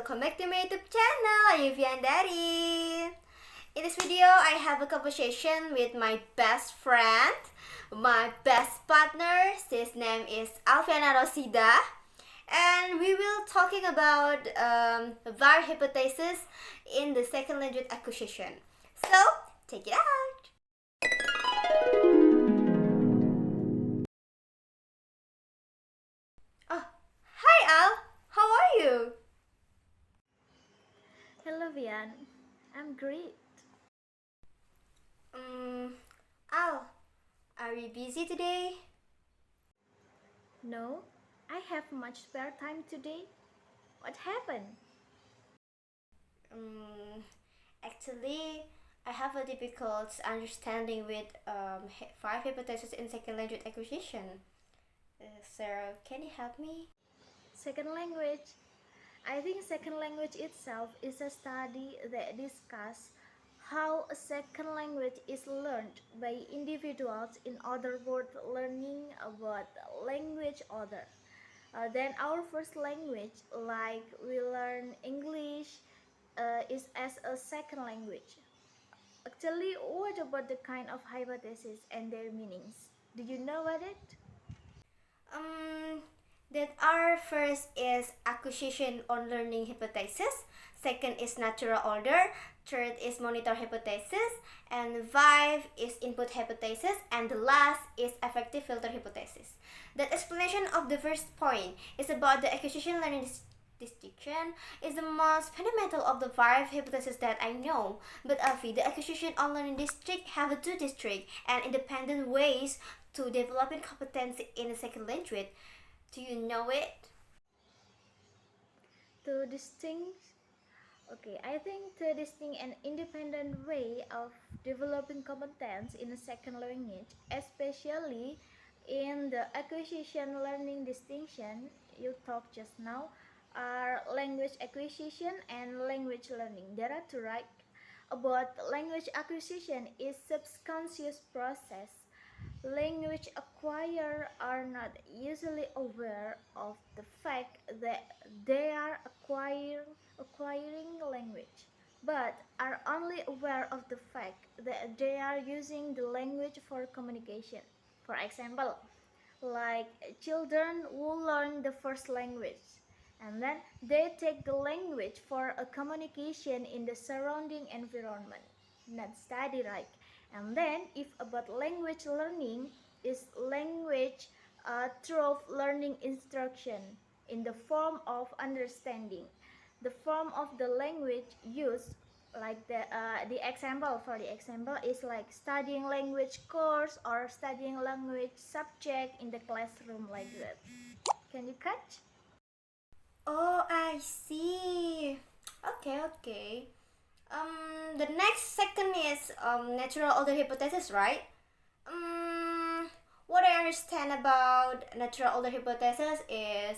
welcome back to my YouTube channel, Ayu Viandari. In this video, I have a conversation with my best friend, my best partner. His name is Alfiana Rosidah, and we will talking about var hypothesis in the second language acquisition. So, take it out. Oh, hi Al, how are you? Hello Vian, I'm great. Al, are you busy today? No, I have much spare time today. What happened? Actually, I have a difficult understanding with five hypotheses in second language acquisition. So, can you help me? Second language. I think second language itself is a study that discusses how a second language is learned by individuals, in other words, learning about language other than our first language, like we learn English is as a second language. Actually, what about the kind of hypotheses and their meanings? Do you know about it? That our first is acquisition on learning hypothesis, second is natural order, third is monitor hypothesis, and five is input hypothesis, and the last is affective filter hypothesis. That explanation of the first point is about the acquisition learning distinction is the most fundamental of the five hypotheses that I know. But Afi, the acquisition on learning district have two distinct and independent ways to developing competency in a second language. Do you know it? To distinct, okay, I think the distinct and independent way of developing competence in a second language, especially in the acquisition learning distinction you talked just now, are language acquisition and language learning. There are two, right? About language acquisition is subconscious process. Language acquirers are not usually aware of the fact that they are acquiring language, but are only aware of the fact that they are using the language for communication. For example, like children who learn the first language and then they take the language for a communication in the surrounding environment, not study, right? And then if about language learning is language through learning instruction in the form of understanding, the form of the language used, like the example for the example is like studying language course or studying language subject in the classroom, like that. Can you catch? Oh, I see. Okay. The next second is natural order hypothesis, right? What I understand about natural order hypothesis is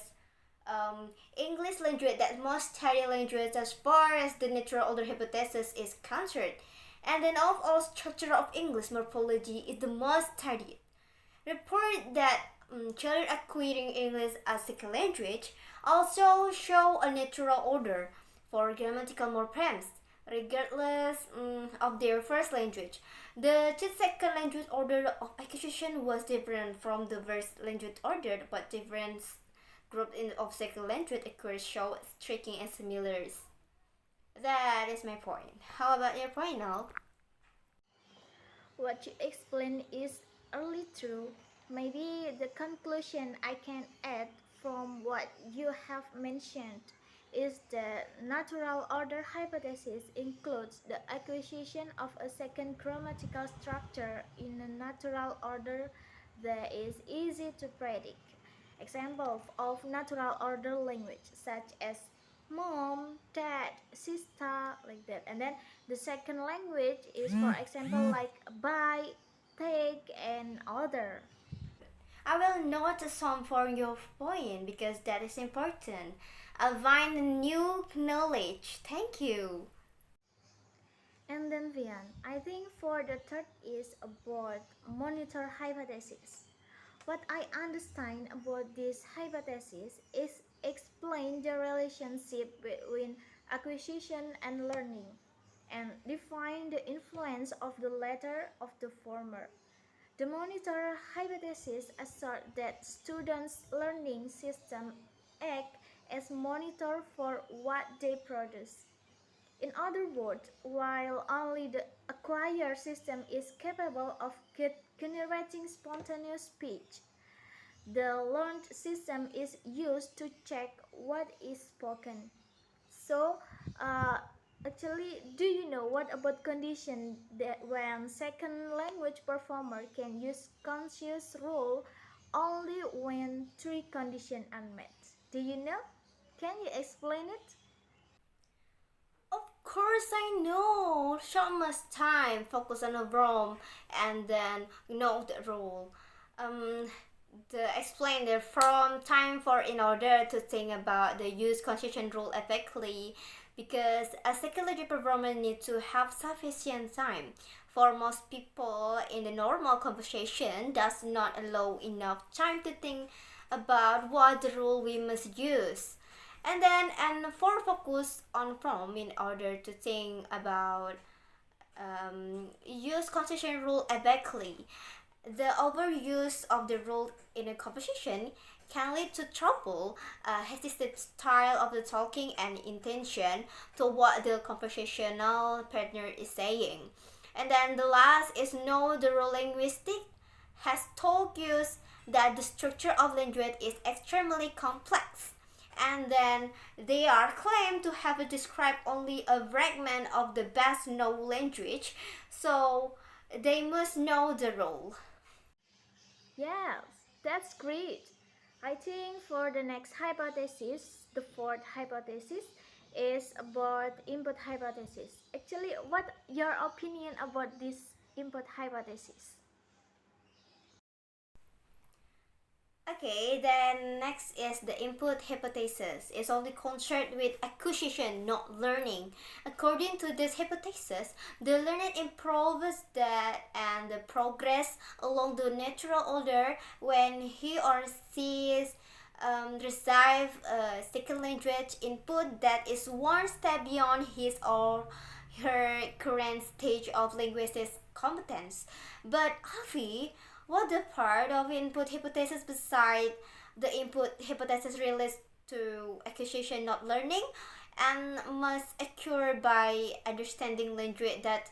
English language that most studied language as far as the natural order hypothesis is concerned. And then of all structure of English morphology is the most studied. Report that children acquiring English as second language also show a natural order for grammatical morphemes, regardless of their first language. The second language order of acquisition was different from the first language order, but different groups of second language acquirers show striking and similarities. That is my point. How about your point now? What you explained is early true. Maybe the conclusion I can add from what you have mentioned is that natural order hypothesis includes the acquisition of a second grammatical structure in a natural order that is easy to predict. Examples of natural order language such as mom, dad, sister, like that. And then the second language is, for example, like buy, take, and other. I will note some for your point because that is important. I'll find new knowledge. Thank you. And then Vian, I think for the third is about monitor hypothesis. What I understand about this hypothesis is explain the relationship between acquisition and learning and define the influence of the latter of the former. The monitor hypothesis asserts that students' learning system act as monitor for what they produce. In other words, while only the acquired system is capable of generating spontaneous speech, the learned system is used to check what is spoken. So, uh, actually, do you know what about condition that when second language performer can use conscious rule only when three conditions are met? Do you know? Can you explain it? Of course I know. Short must time, focus on a realm, and then know the rule. Um, the explain the from time for in order to think about the use constitution rule effectively, because a psychology programmer needs to have sufficient time. For most people in the normal conversation does not allow enough time to think about what the rule we must use, and for focus on from in order to think about use constitution rule effectively. The overuse of the rule in a conversation can lead to trouble, hesitant style of the talking and intention to what the conversational partner is saying. And then the last is know the rule linguistic has told us that the structure of language is extremely complex, and then they are claimed to have described only a fragment of the best known language, so they must know the rule. Yes, that's great. I think for the next hypothesis, the fourth hypothesis is about input hypothesis. Actually, what your opinion about this input hypothesis? Okay, then next is the input hypothesis. It's only concerned with acquisition, not learning. According to this hypothesis, the learner improves that and the progress along the natural order when he or she receive a second language input that is one step beyond his or her current stage of linguistic competence. But Avi, what the part of input hypothesis beside the input hypothesis relates to acquisition not learning and must occur by understanding language that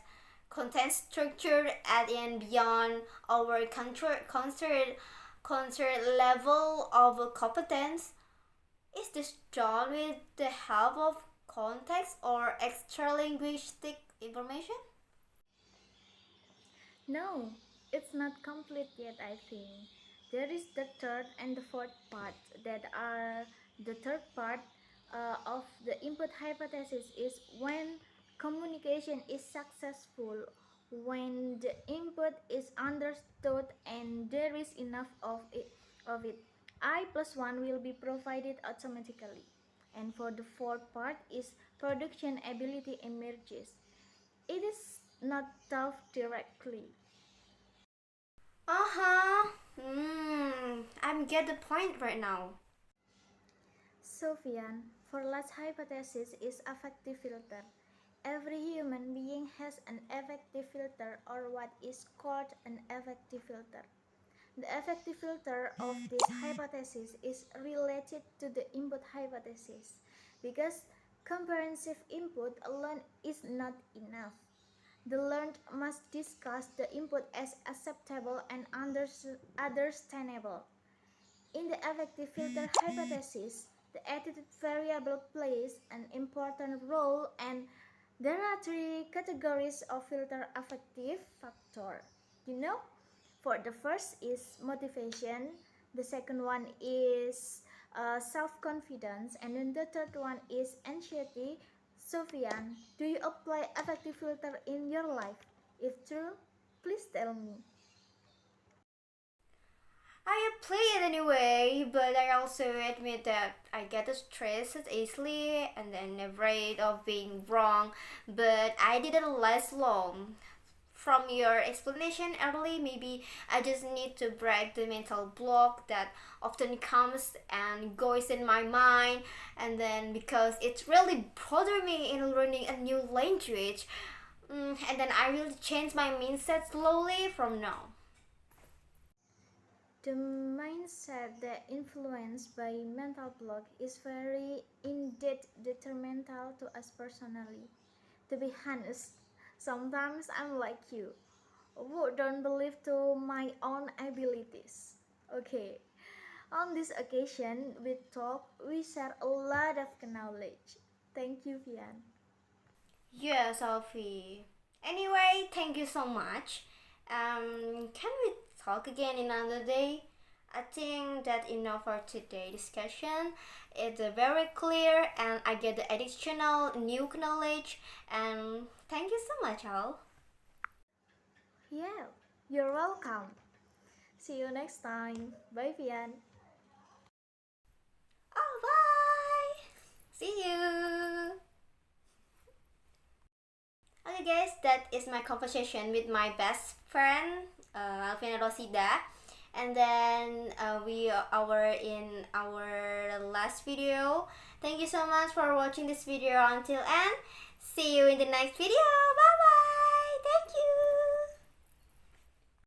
contains structure at and beyond our concert level of competence. Is this done with the help of context or extra linguistic information? No, it's not complete yet, I think. There is the third and the fourth part that are the third part of the input hypothesis is when communication is successful, when the input is understood and there is enough of it. I plus 1 will be provided automatically. And for the fourth part is production ability emerges. It is not taught directly. Uh-huh. I'm get the point right now. Sofian, for last hypothesis is affective filter. Every human being has an affective filter or what is called an affective filter. The affective filter of this hypothesis is related to the input hypothesis because comprehensive input alone is not enough. The learned must discuss the input as acceptable and understandable. In the affective filter hypothesis, the attitude variable plays an important role, and there are three categories of filter affective factor. You know, for the first is motivation, the second one is self-confidence, and then the third one is anxiety. Sofian, do you apply affective filter in your life? If true, please tell me. I play it anyway, but I also admit that I get stressed easily and then afraid of being wrong, but I didn't last long. from your explanation early, maybe I just need to break the mental block that often comes and goes in my mind, and then because it really bothered me in learning a new language, and then I will change my mindset slowly from now. The mindset that influenced by mental block is very indeed detrimental to us personally. To be honest, sometimes I'm like you, who don't believe to my own abilities. Okay, on this occasion we share a lot of knowledge. Thank you, Vian. Yeah, Sophie. Anyway, thank you so much. Can we talk again another day? I think that enough for today's discussion. It's very clear, and I get the additional new knowledge. And thank you so much, all. Yeah, you're welcome. See you next time. Bye, Vian. Oh, bye. See you. Okay, guys, that is my conversation with my best friend, Alfiana Rosidah. And then we are in our last video. Thank you so much for watching this video until end. See you in the next video. Bye bye.